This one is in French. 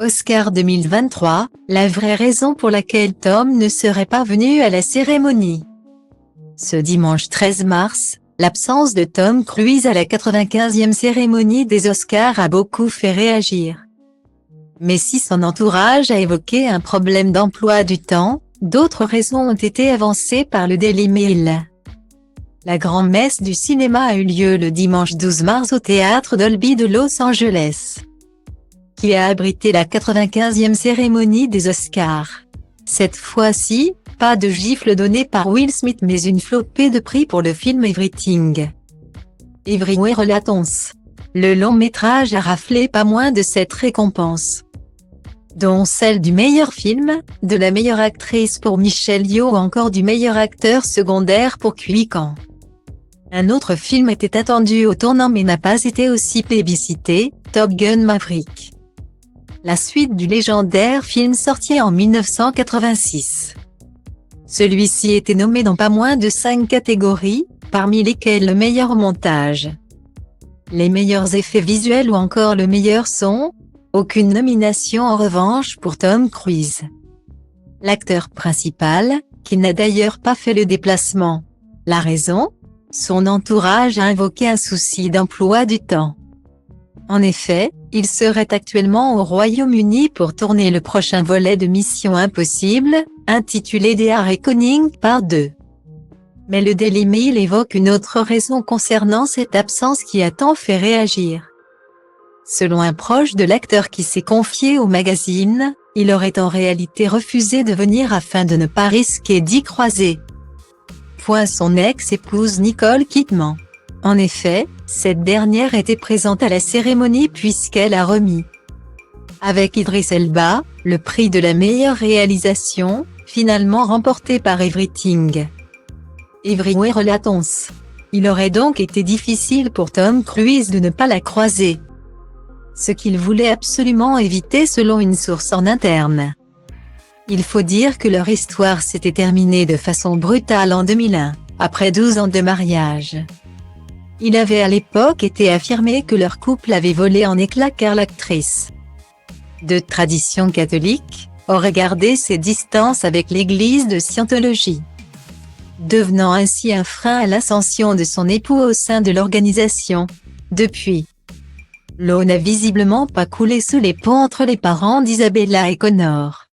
Oscar 2023, la vraie raison pour laquelle Tom ne serait pas venu à la cérémonie. Ce dimanche 13 mars, l'absence de Tom Cruise à la 95e cérémonie des Oscars a beaucoup fait réagir. Mais si son entourage a évoqué un problème d'emploi du temps, d'autres raisons ont été avancées par le Daily Mail. La grand-messe du cinéma a eu lieu le dimanche 12 mars au théâtre Dolby de Los Angeles, qui a abrité la 95e cérémonie des Oscars. Cette fois-ci, pas de gifle donnée par Will Smith mais une flopée de prix pour le film Everything, Everywhere All at Once. Le long-métrage a raflé pas moins de 7 récompenses, dont celle du meilleur film, de la meilleure actrice pour Michelle Yeoh ou encore du meilleur acteur secondaire pour Ke Quan. Un autre film était attendu au tournant mais n'a pas été aussi plébiscité, Top Gun Maverick, la suite du légendaire film sorti en 1986. Celui-ci était nommé dans pas moins de 5 catégories, parmi lesquelles le meilleur montage, les meilleurs effets visuels ou encore le meilleur son. Aucune nomination en revanche pour Tom Cruise, l'acteur principal, qui n'a d'ailleurs pas fait le déplacement. La raison ? Son entourage a invoqué un souci d'emploi du temps. En effet, il serait actuellement au Royaume-Uni pour tourner le prochain volet de Mission Impossible, intitulé The Reckoning Part 2. Mais le Daily Mail évoque une autre raison concernant cette absence qui a tant fait réagir. Selon un proche de l'acteur qui s'est confié au magazine, il aurait en réalité refusé de venir afin de ne pas risquer d'y croiser son ex-épouse Nicole Kidman. En effet, cette dernière était présente à la cérémonie puisqu'elle a remis, avec Idris Elba, le prix de la meilleure réalisation, finalement remporté par Everything, Everywhere All at Once. Il aurait donc été difficile pour Tom Cruise de ne pas la croiser, ce qu'il voulait absolument éviter selon une source en interne. Il faut dire que leur histoire s'était terminée de façon brutale en 2001, après 12 ans de mariage. Il avait à l'époque été affirmé que leur couple avait volé en éclats car l'actrice, de tradition catholique, aurait gardé ses distances avec l'église de Scientologie, devenant ainsi un frein à l'ascension de son époux au sein de l'organisation. Depuis, l'eau n'a visiblement pas coulé sous les ponts entre les parents d'Isabella et Connor.